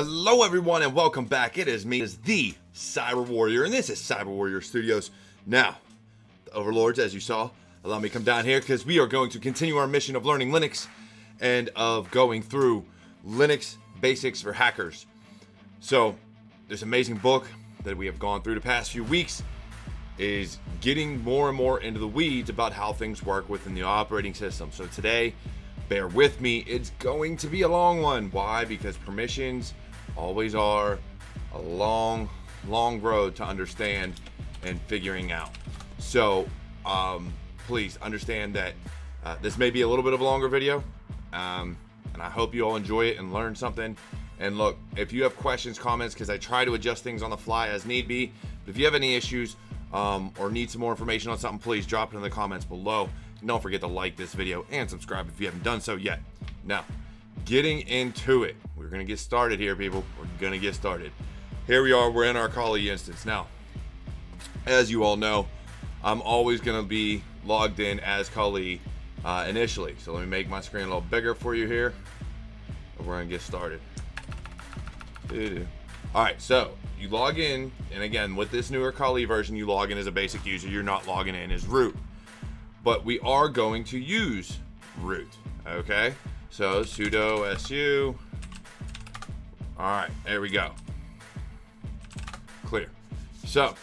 Hello everyone and welcome back. It is me, the Cyber Warrior, and this is Cyber Warrior Studios. Now, the overlords, as you saw, allow me to come down here because we are going to continue our mission of learning Linux and of going through Linux basics for hackers. So, this amazing book that we have gone through the past few weeks is getting more and more into the weeds about how things work within the operating system. So today, bear with me, it's going to be a long one. Why? Because permissions always are a long road to understand and figuring out. So please understand that this may be a little bit of a longer video, and I hope you all enjoy it and learn something. And look, if you have questions, comments, because I try to adjust things on the fly as need be, but if you have any issues or need some more information on something, please drop it in the comments below. And don't forget to like this video and subscribe if you haven't done so yet. Now, getting into it, we're gonna get started here, people. We're gonna get started. Here we are, we're in our Kali instance. Now, as you all know, I'm always gonna be logged in as Kali initially. So let me make my screen a little bigger for you here. And we're gonna get started. All right, so you log in, and again, with this newer Kali version, you log in as a basic user. You're not logging in as root. But we are going to use root, okay? So sudo su. All right, there we go. Clear. So,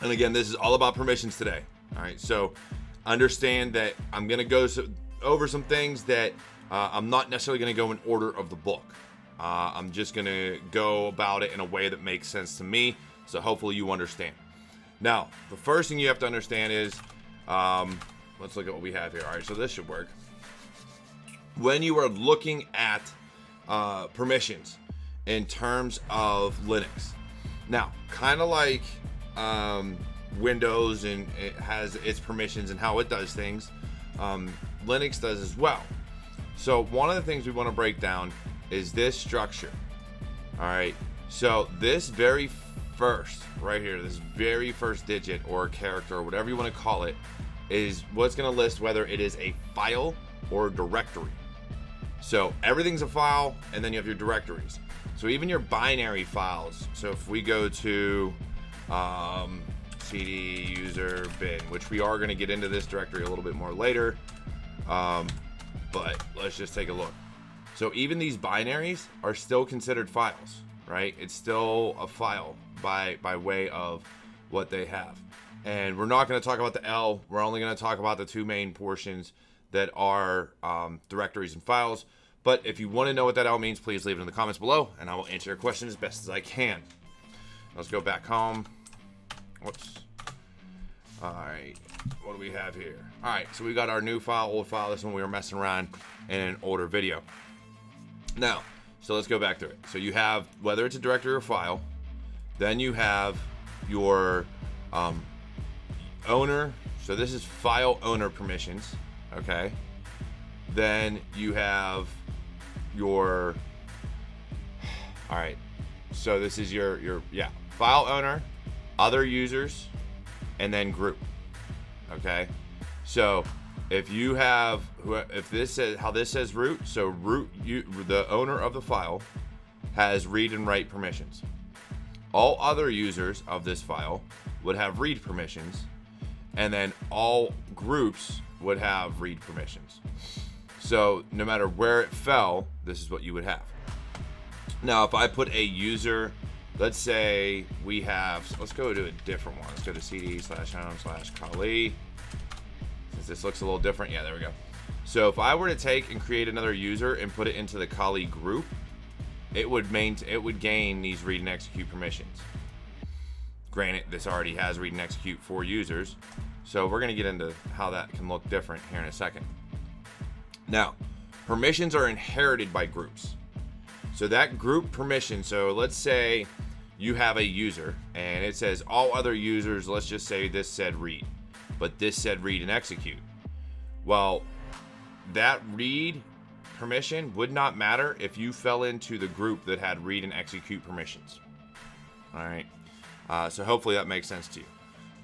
and again, this is all about permissions today. All right, so understand that I'm gonna go over some things that I'm not necessarily gonna go in order of the book. I'm just gonna go about it in a way that makes sense to me, so hopefully you understand. Now, the first thing you have to understand is, let's look at what we have here. All right, so this should work. When you are looking at permissions in terms of Linux, now, kind of like Windows and it has its permissions and how it does things, Linux does as well. So one of the things we want to break down is this structure. All right, so this very first right here, this very first digit or character or whatever you want to call it, is what's going to list whether it is a file or a directory. So everything's a file, and then you have your directories. So even your binary files. So if we go to cd user bin, which we are going to get into this directory a little bit more later, but let's just take a look. So even these binaries are still considered files, right? It's still a file by way of what they have. And we're not going to talk about the L. We're only going to talk about the two main portions that are directories and files. But if you want to know what that L means, please leave it in the comments below, and I will answer your question as best as I can. Let's go back home. Whoops. All right, what do we have here? All right, so we got our new file, old file. This one we were messing around in an older video. Now, so let's go back to it. So you have, whether it's a directory or file, then you have your owner. So this is file owner permissions, okay? Then you have your, all right, so this is your file owner, other users, and then group, okay? So if you have, if this says, how this says root, so root, the owner of the file has read and write permissions. All other users of this file would have read permissions, and then all groups would have read permissions. So no matter where it fell, this is what you would have. Now, if I put a user, let's say we have, let's go to a different one. Let's go to cd/home/Kali. Since this looks a little different, yeah, there we go. So if I were to take and create another user and put it into the Kali group, it would gain these read and execute permissions. Granted, this already has read and execute for users, so we're going to get into how that can look different here in a second. Now, permissions are inherited by groups. So that group permission, so let's say you have a user and it says all other users, let's just say this said read, but this said read and execute. Well, that read permission would not matter if you fell into the group that had read and execute permissions. All right, so hopefully that makes sense to you.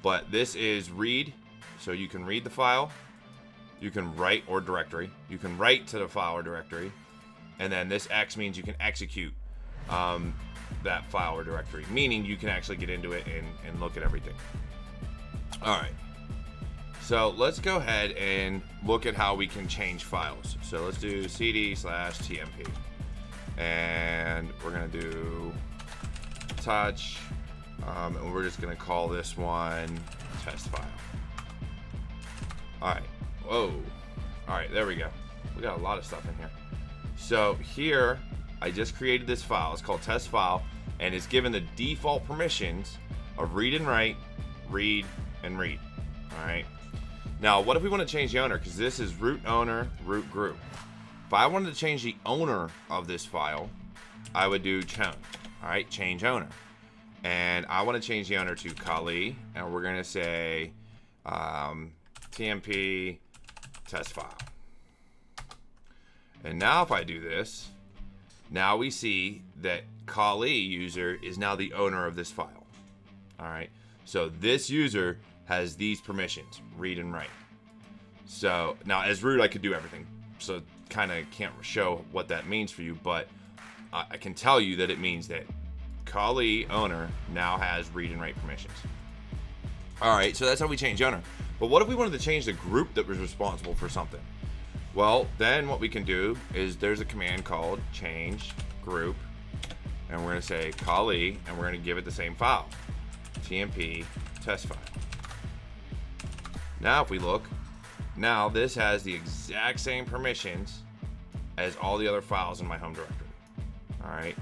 But this is read, so you can read the file, you can write or directory, you can write to the file or directory, and then this X means you can execute that file or directory, meaning you can actually get into it and look at everything. All right. So let's go ahead and look at how we can change files. So let's do cd/tmp, and we're gonna do touch, and we're just gonna call this one test file. All right. Whoa. All right, there we go. We got a lot of stuff in here. So here, I just created this file. It's called test file, and it's given the default permissions of read and write, read, and read. All right. Now, what if we want to change the owner? Because this is root owner, root group. If I wanted to change the owner of this file, I would do chown. All right, change owner. And I want to change the owner to Kali, and we're going to say tmp test file. And now if I do this, now we see that Kali user is now the owner of this file. All right, so this user has these permissions, read and write. So now as root, I could do everything. So kind of can't show what that means for you, but I can tell you that it means that Kali owner now has read and write permissions. All right, so that's how we change owner. But what if we wanted to change the group that was responsible for something? Well, then what we can do is there's a command called change group, and we're going to say Kali, and we're going to give it the same file, tmp test file. Now if we look, now this has the exact same permissions as all the other files in my home directory. All right,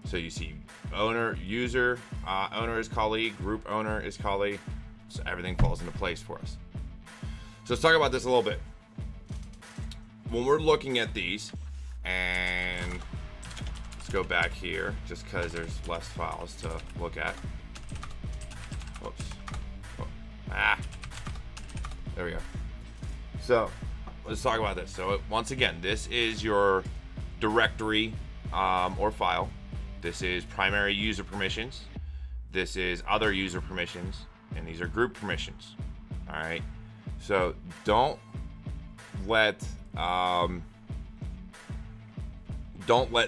so you see owner, user, owner is Kali, group owner is Kali, so everything falls into place for us. So let's talk about this a little bit. When we're looking at these, and let's go back here just because there's less files to look at. Whoops. Oh. There we go. So let's talk about this. So once again, this is your directory or file. This is primary user permissions. This is other user permissions, and these are group permissions. All right. So don't let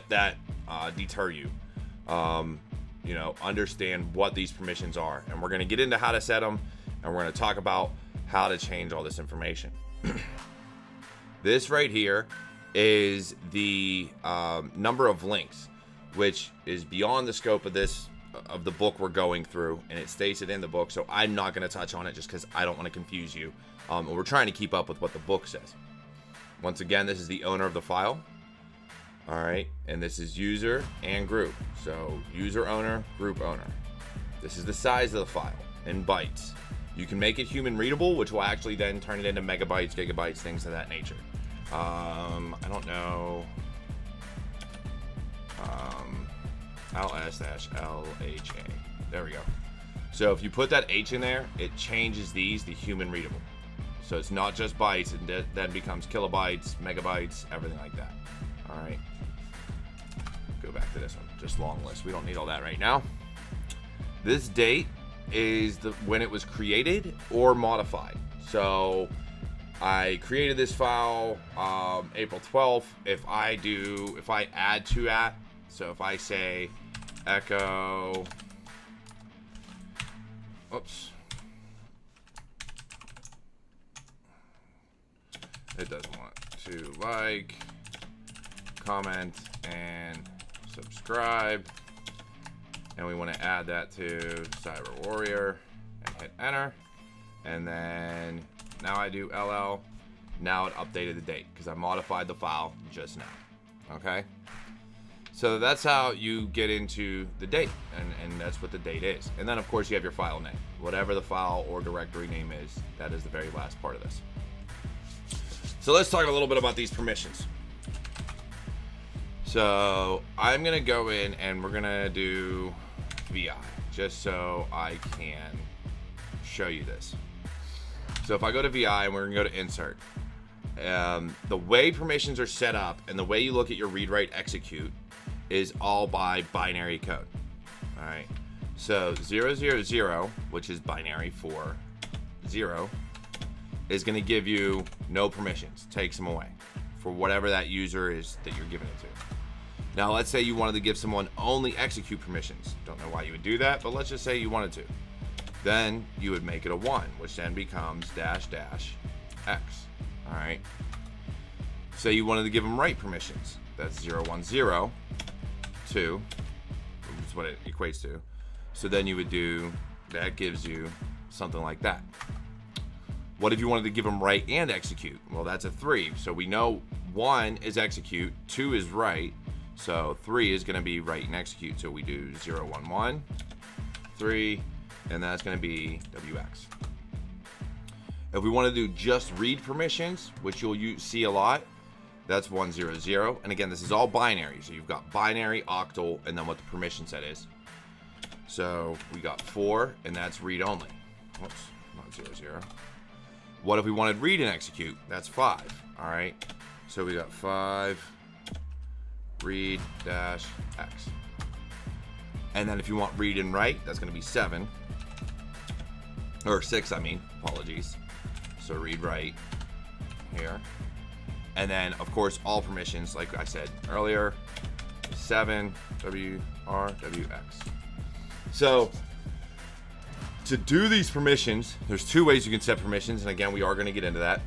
that deter you. You know, understand what these permissions are, and we're going to get into how to set them, and we're going to talk about how to change all this information. This right here is the number of links, which is beyond the scope of the book we're going through, and it states it in the book, so I'm not going to touch on it just because I don't want to confuse you. And we're trying to keep up with what the book says. Once again, this is the owner of the file. All right, and this is user and group. So user owner, group owner. This is the size of the file in bytes. You can make it human readable, which will actually then turn it into megabytes, gigabytes, things of that nature. I don't know. ls-lha. There we go. So if you put that H in there, it changes these to human readable. So it's not just bytes, it then becomes kilobytes, megabytes, everything like that. All right. Go back to this one, just long list. We don't need all that right now. This date is when it was created or modified. So I created this file April 12th. If I add to that, so if I say echo, oops, it doesn't want to like, comment, and subscribe, and we want to add that to cyberwarrior and hit enter, and then now I do ll. Now it updated the date because I modified the file just now. Okay, so that's how you get into the date, and that's what the date is. And then of course you have your file name, whatever the file or directory name is. That is the very last part of this. So let's talk a little bit about these permissions. So I'm gonna go in and we're gonna do VI just so I can show you this. So if I go to VI and we're gonna go to insert, the way permissions are set up and the way you look at your read, write, execute is all by binary code. All right, so 000, which is binary for 0, is going to give you no permissions, takes them away for whatever that user is that you're giving it to. Now let's say you wanted to give someone only execute permissions. Don't know why you would do that, but let's just say you wanted to. Then you would make it a 1, which then becomes dash dash X. All right. Say you wanted to give them write permissions. That's 0, 1, 0, 2. That's what it equates to. So then you would do, that gives you something like that. What if you wanted to give them write and execute? Well, that's a 3. So we know 1 is execute, 2 is write. So 3 is going to be write and execute. So we do 0, 1, 1, 3, and that's going to be WX. If we want to do just read permissions, which you'll see a lot, that's 1, 0, 0. And again, this is all binary. So you've got binary, octal, and then what the permission set is. So we got 4, and that's read only. Whoops, not 0, 0. What if we wanted read and execute? That's 5. All right. So we got 5, read dash X. And then if you want read and write, that's going to be 7. Or 6, I mean. Apologies. So read write here. And then, of course, all permissions, like I said earlier, 7, WR, WX. So to do these permissions, there's 2 ways you can set permissions. And again, we are going to get into that.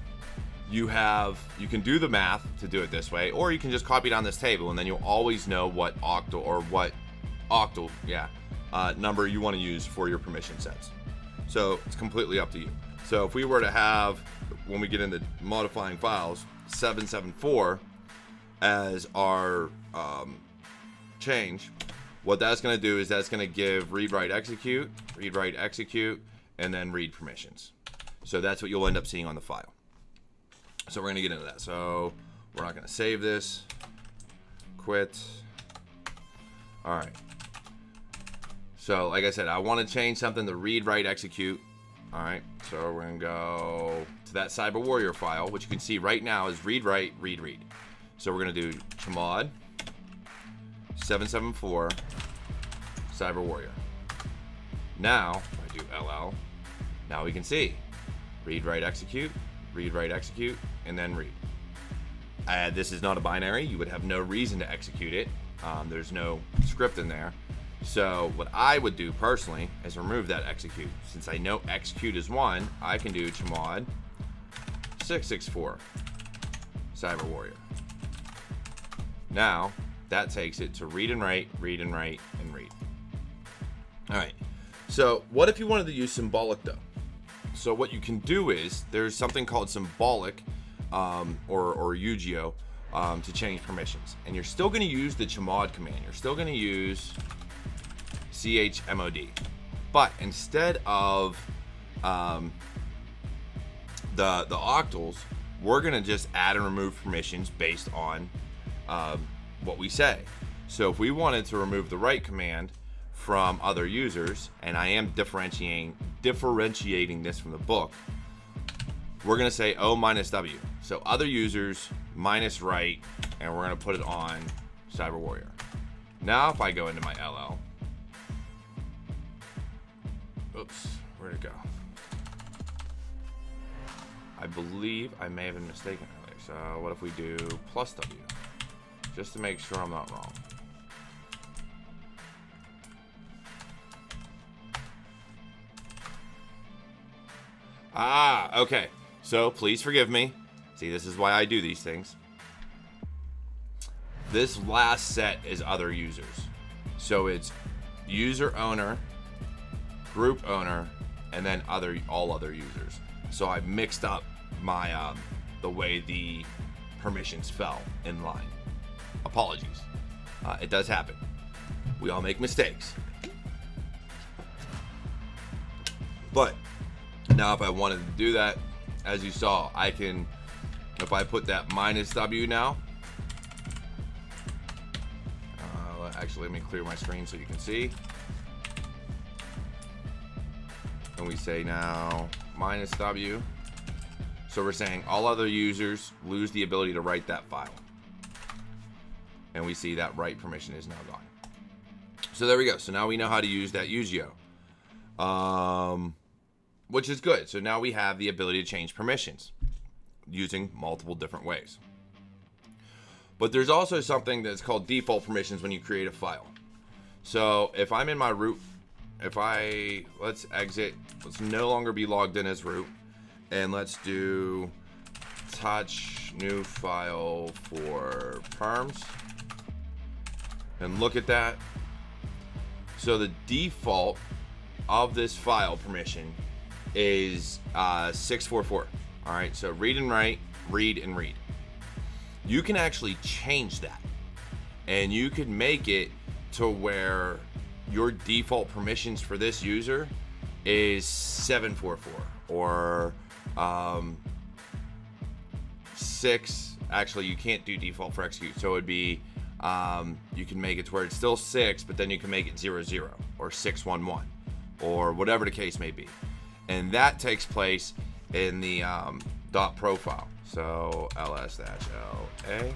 You can do the math to do it this way, or you can just copy down this table, and then you'll always know what octal or what octal, number you want to use for your permission sets. So it's completely up to you. So if we were to have, when we get into modifying files, 774 as our change, what that's going to do is that's going to give read, write, execute, and then read permissions. So that's what you'll end up seeing on the file. So we're going to get into that. So we're not going to save this. Quit. All right. So like I said, I want to change something to read, write, execute. All right. So we're going to go to that cyberwarrior file, which you can see right now is read, write, read, read. So we're going to do chmod 774 cyberwarrior. Now, if I do LL, now we can see read, write, execute, and then read. This is not a binary. You would have no reason to execute it. There's no script in there. So what I would do personally is remove that execute. Since I know execute is 1, I can do chmod 664 cyberwarrior. Now that takes it to read and write, read and write, and read. All right. So what if you wanted to use symbolic though? So what you can do is there's something called symbolic or UGO to change permissions. And you're still going to use the chmod command. You're still going to use chmod. But instead of the octals, we're going to just add and remove permissions based on what we say. So if we wanted to remove the write command from other users, and I am differentiating this from the book, we're going to say O minus W. So other users minus write, and we're going to put it on cyberwarrior. Now if I go into my LL, oops, where'd it go? I believe I may have been mistaken earlier. So what if we do plus W, just to make sure I'm not wrong. Okay. So please forgive me. See, this is why I do these things. This last set is other users. So it's user owner, group owner, and then all other users. So I mixed up my the way the permissions fell in line. Apologies. It does happen. We all make mistakes. But now if I wanted to do that, as you saw, I can, if I put that minus W now, actually let me clear my screen so you can see. And we say now minus W. So we're saying all other users lose the ability to write that file. And we see that write permission is now gone. So there we go. So now we know how to use that UGO. Which is good. So now we have the ability to change permissions using multiple different ways. But there's also something that's called default permissions when you create a file. So if I'm in my root, let's exit, let's no longer be logged in as root, and let's do touch new file for perms, and look at that. So the default of this file permission is 644. All right, so read and write, read and read. You can actually change that, and you could make it to where your default permissions for this user is 744 or 6. Actually, you can't do default for execute, so it'd be you can make it to where it's still 6, but then you can make it 00 or 611 or whatever the case may be, and that takes place in the dot profile. So ls-la, I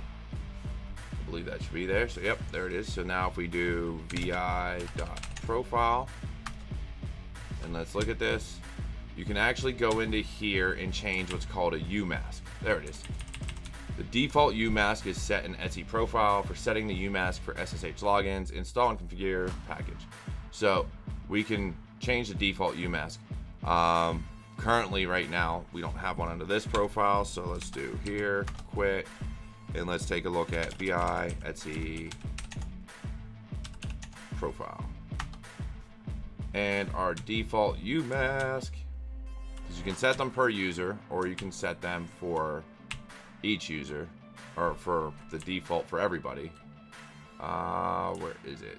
believe that should be there. So yep, there it is. So now if we do vi.profile, and let's look at this, you can actually go into here and change what's called a UMask. There it is. The default UMask is set in Etsy profile. For setting the UMask for SSH logins, install and configure package. So we can change the default UMask. Currently, right now, we don't have one under this profile, so let's do here, quit, and let's take a look at VI Etsy profile. And our default UMask, because you can set them per user, or you can set them for each user, or for the default for everybody. Where is it?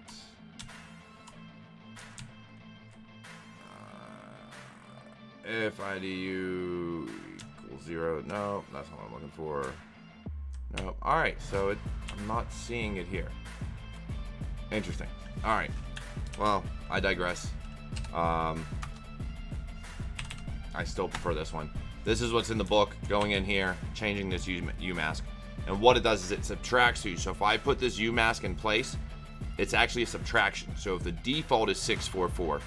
If IDU equals 0, no, that's not what I'm looking for. No, all right, so I'm not seeing it here. Interesting. All right, well, I digress. I still prefer this one. This is what's in the book. Going in here, changing this UMask, and what it does is it subtracts you. So if I put this UMask in place, it's actually a subtraction. So if the default is 644,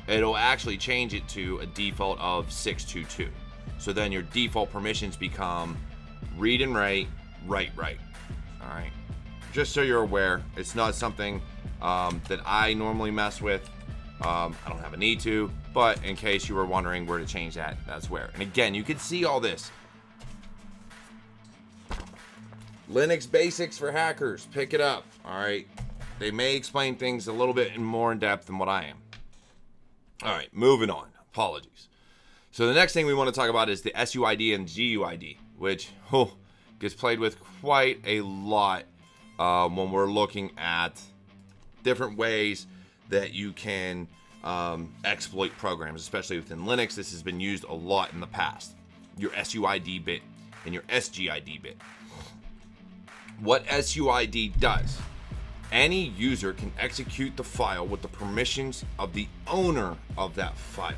it'll actually change it to a default of 622. So then your default permissions become read and write, write. All right. Just so you're aware, it's not something that I normally mess with. I don't have a need to, but in case you were wondering where to change that, that's where. And again, you can see all this. Linux basics for hackers. Pick it up. All right. They may explain things a little bit more in depth than what I am. All right, moving on. Apologies. So the next thing we want to talk about is the SUID and GUID, which gets played with quite a lot when we're looking at different ways that you can exploit programs, especially within Linux. This has been used a lot in the past. Your SUID bit and your SGID bit. What SUID does, any user can execute the file with the permissions of the owner of that file.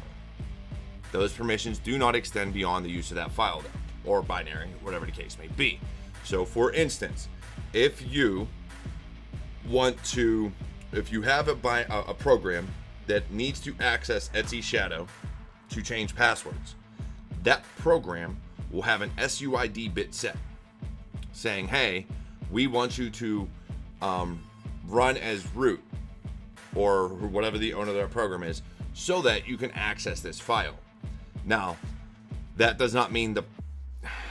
Those permissions do not extend beyond the use of that file, though, or binary, whatever the case may be. So for instance, if you have a program that needs to access Etsy Shadow to change passwords, that program will have an SUID bit set saying, hey, we want you to run as root or whatever the owner of that program is, so that you can access this file. Now, that does not mean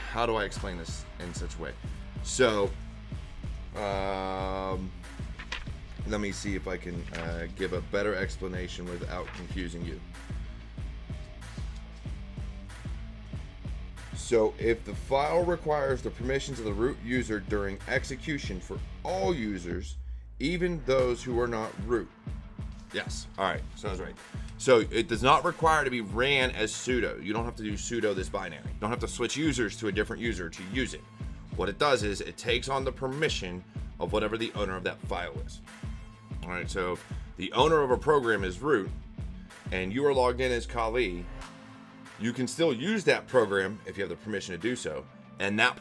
how do I explain this in such a way? So, let me see if I can give a better explanation without confusing you. So if the file requires the permissions of the root user during execution for all users, even those who are not root. Yes, all right, sounds right. So it does not require to be ran as sudo. You don't have to do sudo this binary. You don't have to switch users to a different user to use it. What it does is it takes on the permission of whatever the owner of that file is. All right, so if the owner of a program is root and you are logged in as Kali, you can still use that program if you have the permission to do so, and that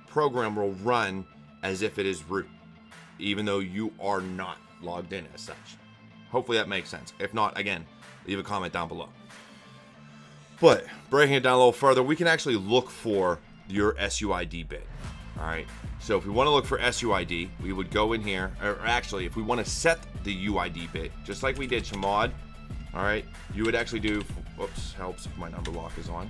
program will run as if it is root, even though you are not logged in as such. Hopefully that makes sense. If not, again, leave a comment down below. But breaking it down a little further, we can actually look for your SUID bit. All right. So if we want to look for SUID, we would go in here, or actually, if we want to set the UID bit, just like we did Chmod, all right, you would actually do, whoops, helps if my number lock is on.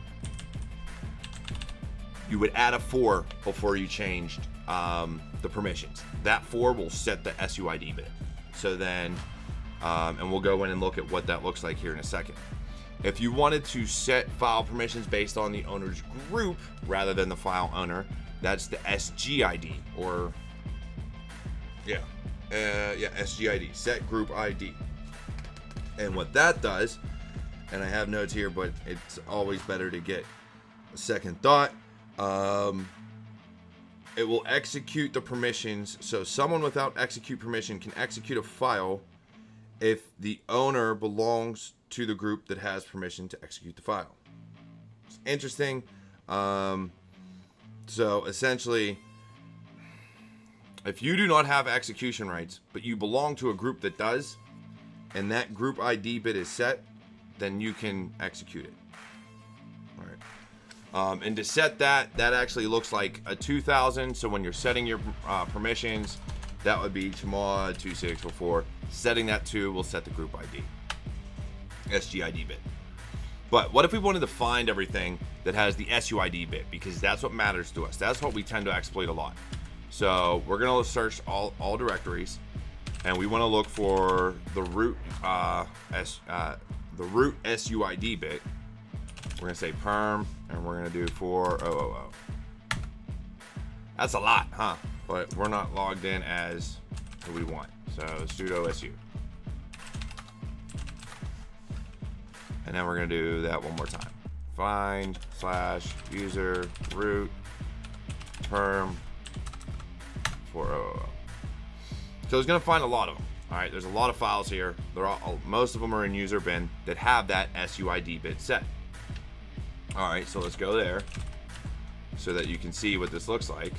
You would add a 4 before you changed the permissions. That 4 will set the SUID bit. So then, and we'll go in and look at what that looks like here in a second. If you wanted to set file permissions based on the owner's group rather than the file owner, that's the SGID, or SGID, set group ID. And what that does, and I have notes here, but it's always better to get a second thought. It will execute the permissions. So someone without execute permission can execute a file if the owner belongs to the group that has permission to execute the file. It's interesting. So essentially, if you do not have execution rights, but you belong to a group that does, and that group ID bit is set, then you can execute it. All right. And to set that actually looks like a 2000. So when you're setting your permissions, that would be chmod 2604. Setting that to will set the group ID, SGID bit. But what if we wanted to find everything that has the SUID bit? Because that's what matters to us. That's what we tend to exploit a lot. So we're gonna search all directories, and we want to look for the root SUID bit. We're gonna say perm, and we're gonna do 4000. That's a lot, huh? But we're not logged in as who we want. So sudo su. And then we're gonna do that one more time. Find / user root perm 4000. So it's gonna find a lot of them. All right, there's a lot of files here. Most of them are in user bin that have that SUID bit set. All right, so let's go there so that you can see what this looks like.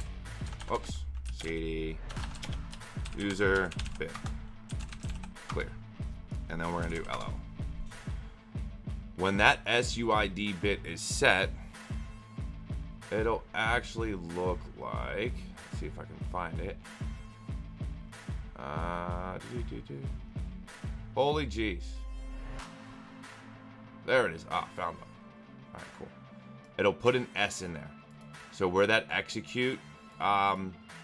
Oops, cd user bit clear, and then we're gonna do ll. When that SUID bit is set, it'll actually look like, let's see if I can find it. Holy jeez. There it is. Ah, found one. All right, cool. It'll put an S in there. So where that execute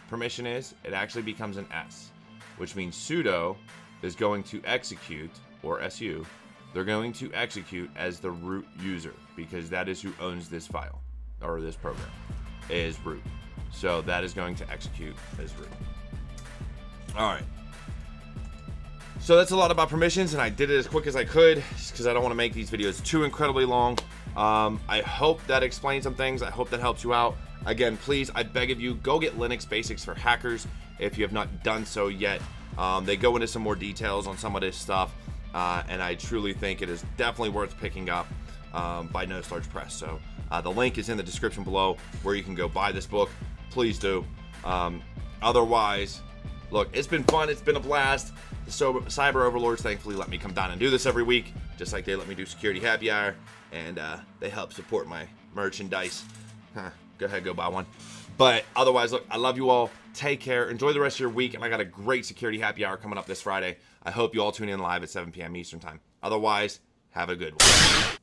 permission is, it actually becomes an S, which means sudo is going to execute, or su, they're going to execute as the root user, because that is who owns this file, or this program, is root. So that is going to execute as root. All right. So that's a lot about permissions, and I did it as quick as I could, just because I don't want to make these videos too incredibly long. I hope that explains some things. I hope that helps you out. Again, please, I beg of you, go get Linux Basics for Hackers if you have not done so yet. They go into some more details on some of this stuff, and I truly think it is definitely worth picking up by No Starch Press. So the link is in the description below where you can go buy this book. Please do. Otherwise, look, it's been fun. It's been a blast. The cyber overlords thankfully let me come down and do this every week, just like they let me do Security Happy Hour, and they help support my merchandise. Go ahead, go buy one. But otherwise, look, I love you all. Take care. Enjoy the rest of your week, and I got a great Security Happy Hour coming up this Friday. I hope you all tune in live at 7 p.m. Eastern Time. Otherwise, have a good one.